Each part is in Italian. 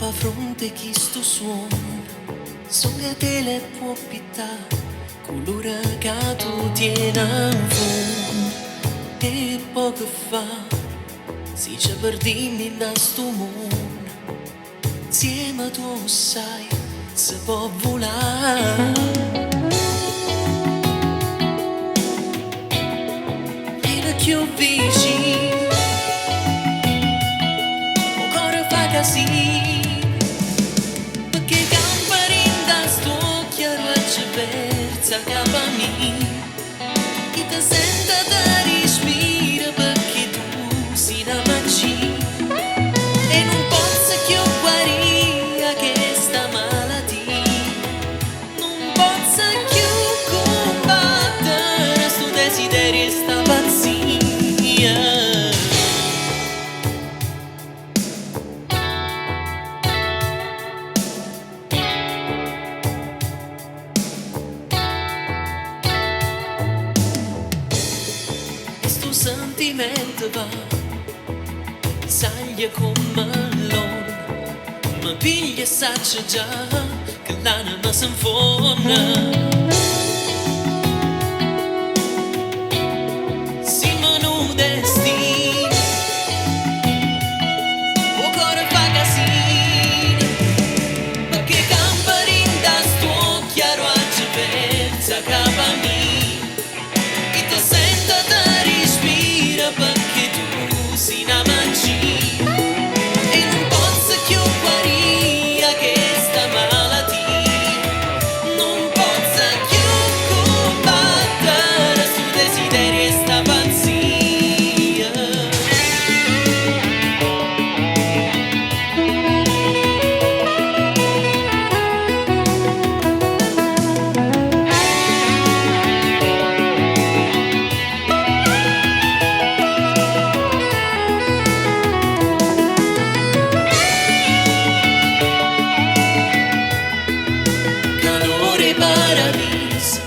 fa fronte chi sto suono, so che te le può pittare, colore che tu tieni in fondo. E poco fa, si c'è per dirmi da sto mondo, insieme tu sai, si può volare. E più vicino, un cuore fa così, perché camparina sto chiaro e ci versa capa mia, chi ti sente da respira perché tu sei la magia, e non posso più guarire questa malattia, non posso più combattere sto desiderio e sta pazzia. Sentimento va, saglia come l'onna, ma piglia e saccia già che l'anima s'infonda. Siamo un destino, o cuore fa casino, perché camparin da sto chiaro a ci pensa capa mia, chi ti sente da respira perché tu sei una magia, e non posso più guarire questa malattia, non posso più combattere sto desiderio e sta pazzia. Calore paradiso,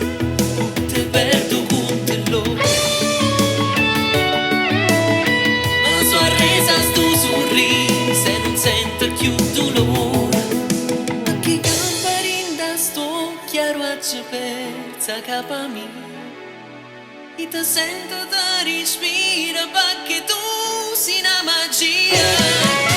te perdo con te l'ho, ma so arresa sto sorriso e non sento più dolore, che camparinda sto chiaro a ci persa capa mia, e te sento da respira perché tu sei una magia.